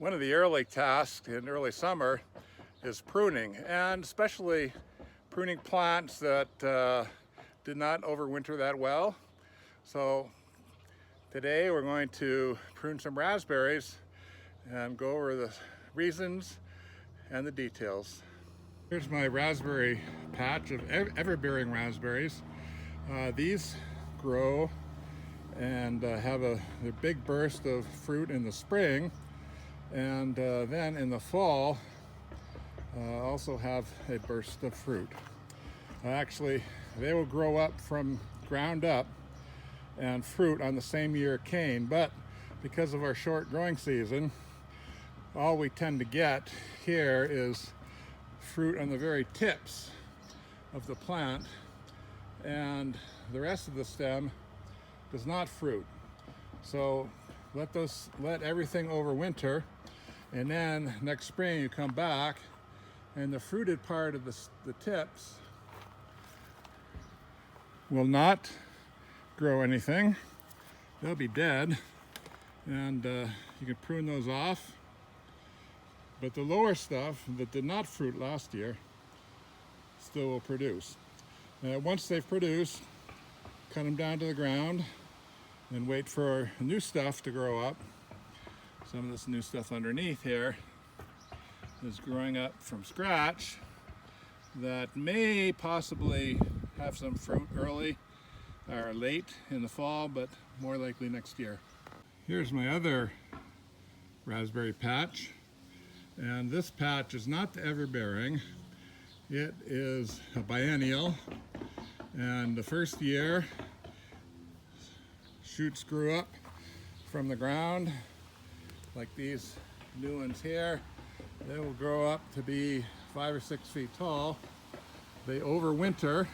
One of the early tasks in early summer is pruning, and especially pruning plants that did not overwinter that well. So today we're going to prune some raspberries and go over the reasons and the details. Here's my raspberry patch of Everbearing raspberries. These grow and have a big burst of fruit in the spring, and then in the fall also have a burst of fruit. Actually, they will grow up from ground up and fruit on the same year cane, but because of our short growing season, all we tend to get here is fruit on the very tips of the plant, and the rest of the stem does not fruit. So let everything overwinter, and then next spring you come back and the fruited part of the tips will not grow anything. They'll be dead, and you can prune those off. But the lower stuff that did not fruit last year still will produce. Once they've produced, cut them down to the ground and wait for new stuff to grow up. Some of this new stuff underneath here is growing up from scratch that may possibly have some fruit early or late in the fall, but more likely next year. Here's my other raspberry patch, and this patch is not the Everbearing. It is a Biennial, and the first year shoots grew up from the ground like these new ones here. They will grow up to be 5 or 6 feet tall. They overwinter,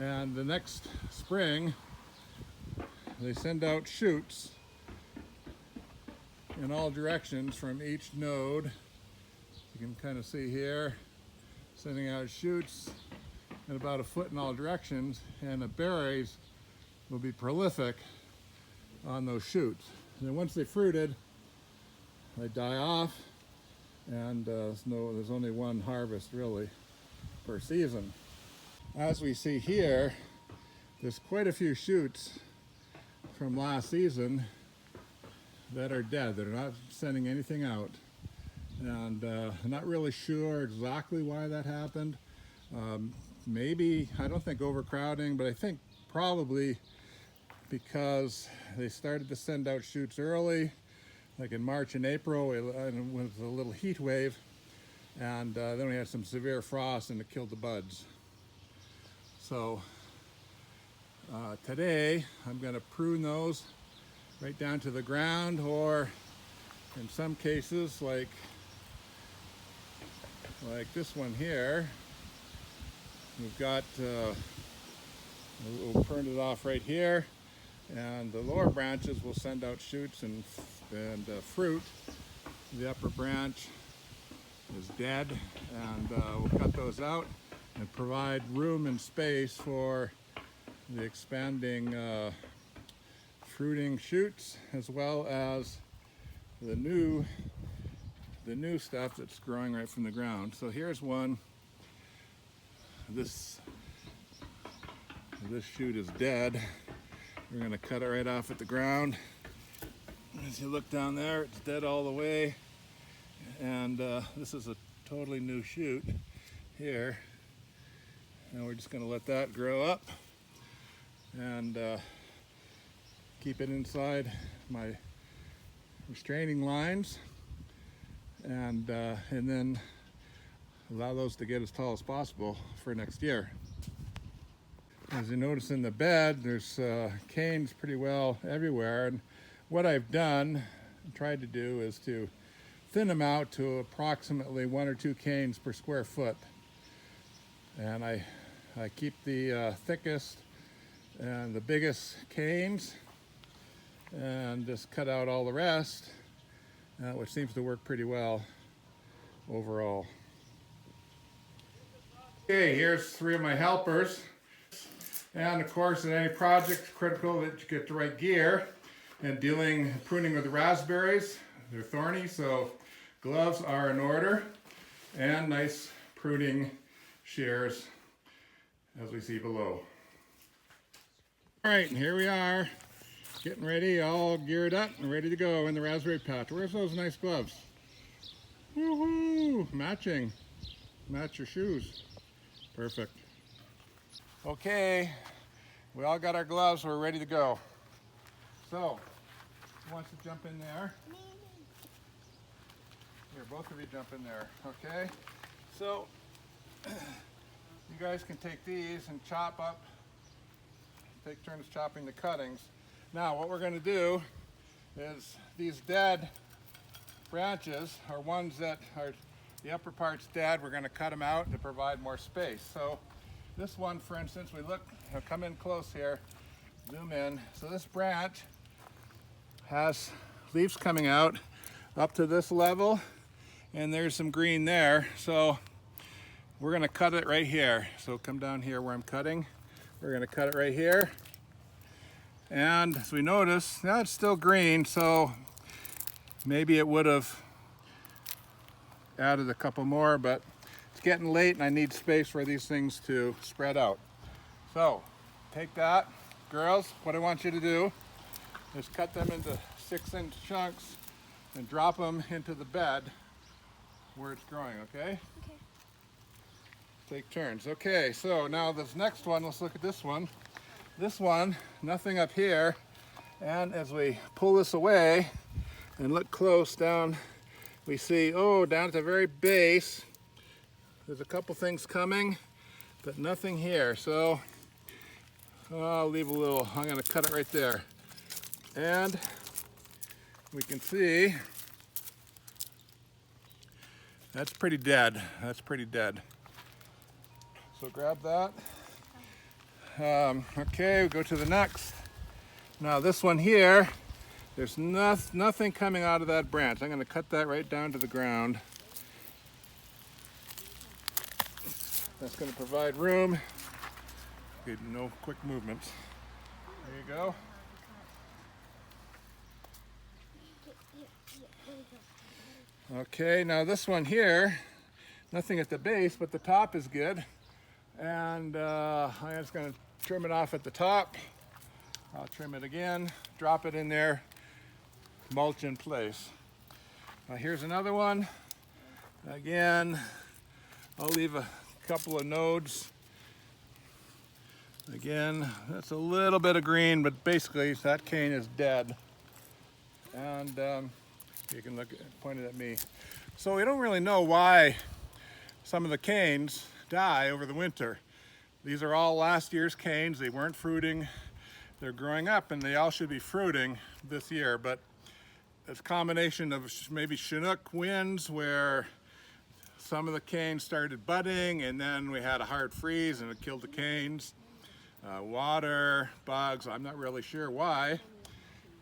and the next spring they send out shoots in all directions from each node. You can kind of see here, sending out shoots at about 1 foot in all directions, and the berries will be prolific on those shoots. And then once they fruited, they die off, and there's only one harvest really per season. As we see here, there's quite a few shoots from last season that are dead. They're not sending anything out, and I'm not really sure exactly why that happened. Maybe, I don't think overcrowding, but I think probably because they started to send out shoots early, like in March and April, with a little heat wave, and then we had some severe frost and it killed the buds. So today I'm going to prune those right down to the ground, or in some cases like this one here, we've got we'll prune it off right here, and the lower branches will send out shoots and fruit. The upper branch is dead, and we'll cut those out and provide room and space for the expanding fruiting shoots, as well as the new stuff that's growing right from the ground. So here's one. This shoot is dead. We're going to cut it right off at the ground. As you look down there, it's dead all the way, and this is a totally new shoot here, and we're just going to let that grow up and keep it inside my restraining lines, and then allow those to get as tall as possible for next year. As you notice in the bed, there's canes pretty well everywhere, and what I've done, tried to do, is to thin them out to approximately 1 or 2 canes per square foot. And I keep the thickest and the biggest canes, and just cut out all the rest, which seems to work pretty well overall. Okay, here's 3 of my helpers. And of course, in any project, it's critical that you get the right gear. And pruning with the raspberries, they're thorny, so gloves are in order, and nice pruning shears as we see below. All right, and here we are, getting ready, all geared up and ready to go in the raspberry patch. Where's those nice gloves? Woohoo! Matching. Match your shoes. Perfect. Okay, we all got our gloves, we're ready to go. So, who wants to jump in there? Here, both of you jump in there, okay? So, you guys can take these and chop up, take turns chopping the cuttings. Now, what we're going to do is these dead branches are ones that are, the upper part's dead, we're going to cut them out to provide more space. So, this one, for instance, we look, come in close here, zoom in. So this branch has leaves coming out up to this level, and there's some green there. So we're gonna cut it right here. So come down here where I'm cutting. We're gonna cut it right here. And as we notice, now it's still green, so maybe it would have added a couple more, but it's getting late and I need space for these things to spread out. So take that. Girls, what I want you to do is cut them into 6-inch chunks and drop them into the bed where it's growing, okay? Okay. Take turns. Okay, so now this next one, let's look at this one. This one, nothing up here, and as we pull this away and look close down, we see, oh, down at the very base, there's a couple things coming, but nothing here. So I'll leave a little, I'm gonna cut it right there. And we can see, that's pretty dead. That's pretty dead. So grab that. Okay, we go to the next. Now this one here, there's nothing coming out of that branch. I'm gonna cut that right down to the ground. That's gonna provide room. Okay, no quick movements. There you go. Okay, now this one here, nothing at the base, but the top is good. And I'm just going to trim it off at the top. I'll trim it again, drop it in there, mulch in place. Here's another one. Again, I'll leave a couple of nodes. Again, that's a little bit of green, but basically that cane is dead. And you can look, point it at me. So we don't really know why some of the canes die over the winter. These are all last year's canes. They weren't fruiting. They're growing up and they all should be fruiting this year, but it's a combination of maybe Chinook winds where some of the canes started budding and then we had a hard freeze and it killed the canes. Water, bugs, I'm not really sure why,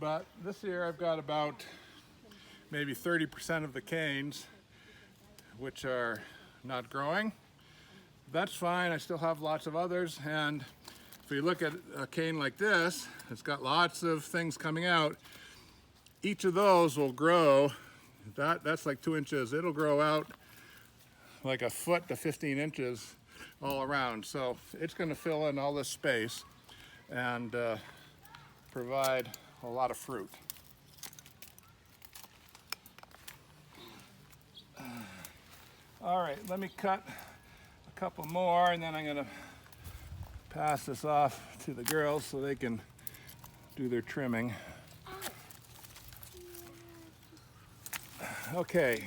but this year I've got about maybe 30% of the canes which are not growing. That's fine, I still have lots of others, and if you look at a cane like this, it's got lots of things coming out. Each of those will grow, that's like 2 inches, it'll grow out like a foot to 15 inches all around. So it's going to fill in all this space and provide a lot of fruit. All right, let me cut a couple more and then I'm going to pass this off to the girls so they can do their trimming. Okay,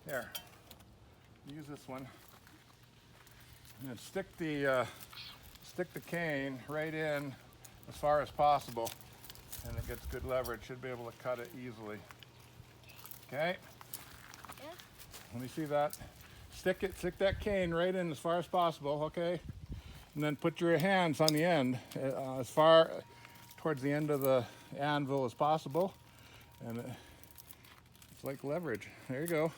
here, use this one. And stick the cane right in as far as possible, and it gets good leverage. Should be able to cut it easily. Okay. Yeah. Let me see that. Stick that cane right in as far as possible. Okay. And then put your hands on the end, as far towards the end of the anvil as possible, and it's like leverage. There you go.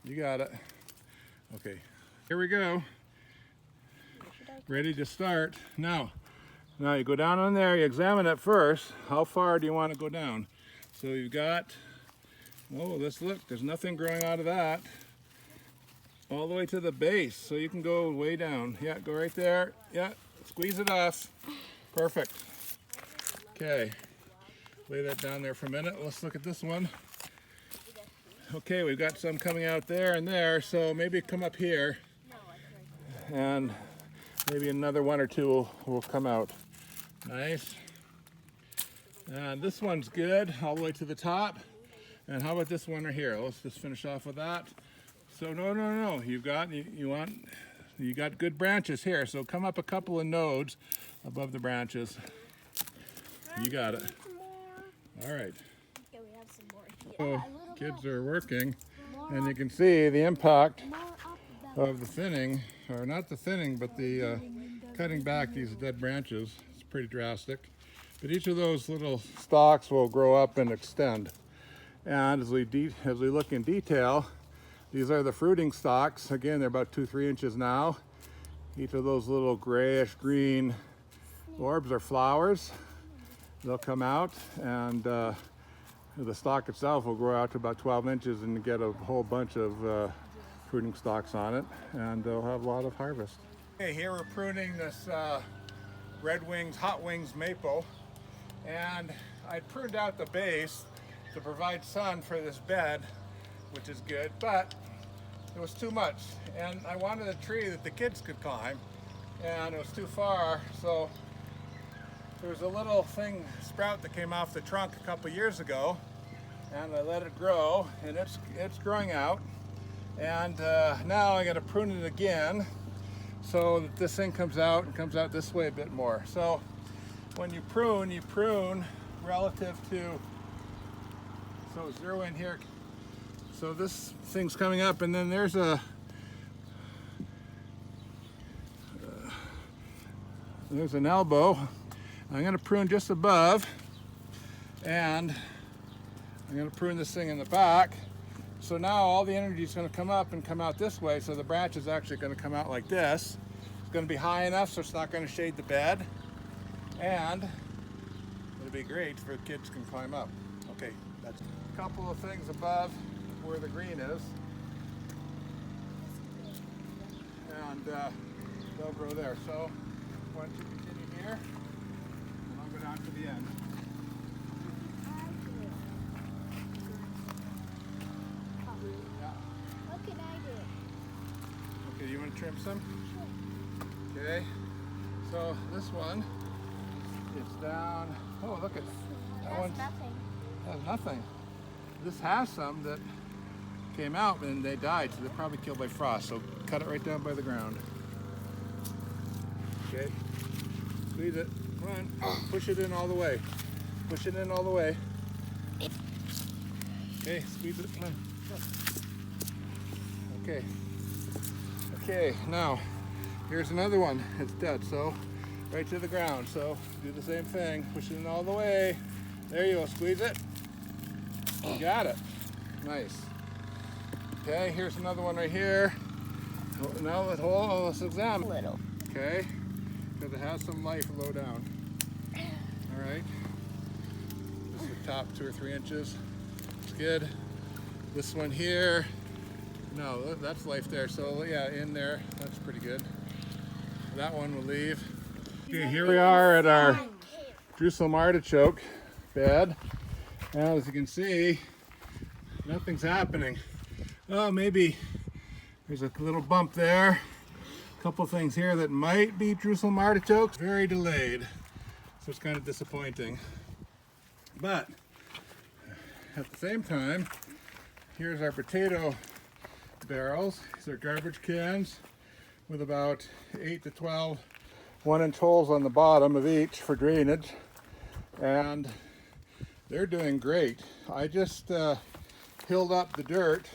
You got it. Okay. Here we go. Ready to start. Now you go down on there, you examine it first. How far do you want to go down? So you've got, oh, let's look, there's nothing growing out of that. All the way to the base, so you can go way down. Yeah, go right there. Yeah, squeeze it off. Perfect. Okay, lay that down there for a minute. Let's look at this one. Okay, we've got some coming out there and there, so maybe come up here. And maybe another one or two will come out. Nice. And this one's good, all the way to the top. And how about this one right here? Let's just finish off with that. So no, you got good branches here. So come up a couple of nodes above the branches. You got it. All right. Yeah, we have some more. So kids are working, and you can see the impact of the thinning, or not the thinning, but the cutting back these dead branches. It's pretty drastic. But each of those little stalks will grow up and extend. And as we look in detail, these are the fruiting stalks. Again, they're about 2-3 inches now. Each of those little grayish green orbs are flowers. They'll come out, and the stalk itself will grow out to about 12 inches and get a whole bunch of fruiting stalks on it, and they'll have a lot of harvest. Okay, here we're pruning this red wings, hot wings maple, and I pruned out the base to provide sun for this bed, which is good, but it was too much, and I wanted a tree that the kids could climb, and it was too far. So there was a little thing sprout that came off the trunk a couple years ago, and I let it grow, and it's growing out, and now I got to prune it again so that this thing comes out this way a bit more. So when you prune relative to, so zero in here. So this thing's coming up, and then there's there's an elbow. I'm going to prune just above, and I'm going to prune this thing in the back. So now all the energy is going to come up and come out this way, so the branch is actually going to come out like this. It's going to be high enough so it's not going to shade the bed, and it'll be great for kids can climb up. Okay, that's a couple of things above where the green is, and they'll grow there. So why don't you continue here, and I'll go down to the end. Yeah. What can I do? Okay, you want to trim some? Okay, so this one, it's down, oh look at that one. Nothing. Has nothing. This has some that came out and they died, so they're probably killed by frost. So cut it right down by the ground. Okay, squeeze it, come on, push it in all the way. Push it in all the way. Okay, squeeze it, come on. Okay, okay, now here's another one. It's dead, so right to the ground. So do the same thing, push it in all the way. There you go, squeeze it. You got it, nice. Okay, here's another one right here. Now let's examine. Little. Okay, because it has some life low down. All right, this is the top 2 or 3 inches. It's good. This one here, no, that's life there. So yeah, in there, that's pretty good. That one will leave. Okay, here we are at our Jerusalem artichoke bed. Now, as you can see, nothing's happening. Oh, maybe there's a little bump there. A couple things here that might be Jerusalem artichokes. Very delayed, so it's kind of disappointing. But at the same time, here's our potato barrels. These are garbage cans with about 8 to 12 1-inch holes on the bottom of each for drainage, and they're doing great. I just filled up the dirt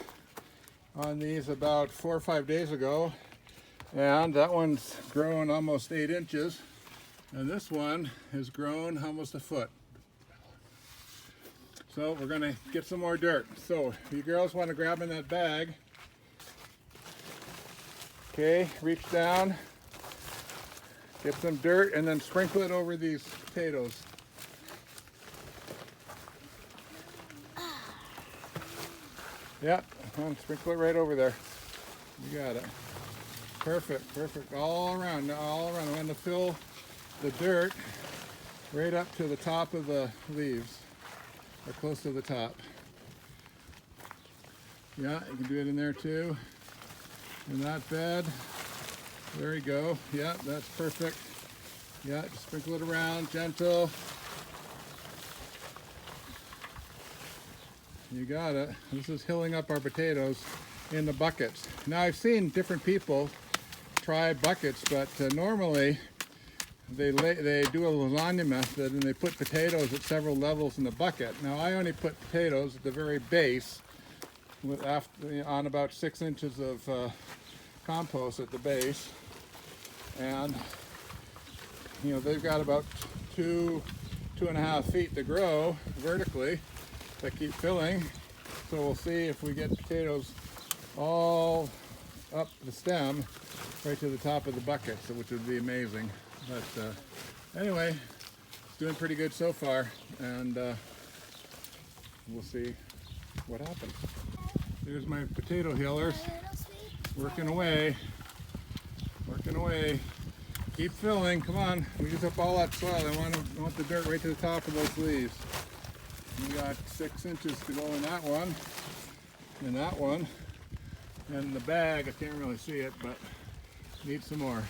on these about 4 or 5 days ago, and that one's grown almost 8 inches, and this one has grown almost a foot. So we're gonna get some more dirt. So if you girls want to grab in that bag, okay, reach down, get some dirt, and then sprinkle it over these potatoes. Yeah, sprinkle it right over there. You got it. Perfect, perfect. All around, all around. I'm going to fill the dirt right up to the top of the leaves, or close to the top. Yeah, you can do it in there too. In that bed. There you go. Yeah, that's perfect. Yeah, just sprinkle it around, gentle. You got it. This is hilling up our potatoes in the buckets. Now I've seen different people try buckets, but normally they do a lasagna method and they put potatoes at several levels in the bucket. Now I only put potatoes at the very base on about 6 inches of compost at the base, and you know they've got about 2.5 feet to grow vertically. They keep filling, so we'll see if we get potatoes all up the stem right to the top of the bucket, which would be amazing. But anyway, it's doing pretty good so far, and we'll see what happens. There's my potato healers working away, working away. Keep filling, come on. We use up all that soil. I want the dirt right to the top of those leaves. We got 6 inches to go in that one, and that one, and in the bag, I can't really see it, but need some more.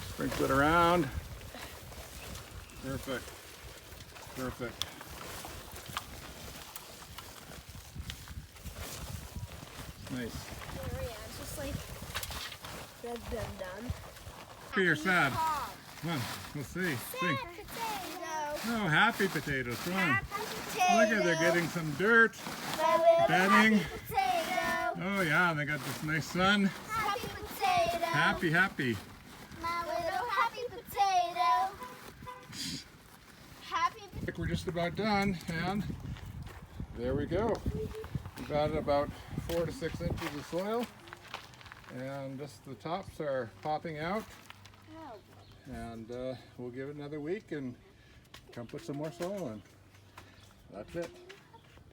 Sprinkle it around. Perfect, perfect. Nice. Yeah, it's just like that's been done. Happy or sad? Come on, let's see. Sing. Potato. Oh, happy potatoes. Come on. Potato. Look at, they're getting some dirt. Bedding. Potato. Oh yeah, they got this nice sun. Happy potato. Happy, happy. My little happy potato. Happy I think we're just about done, and there we go. We've added about 4 to 6 inches of soil, and just the tops are popping out. And we'll give it another week and come put some more soil in. That's it.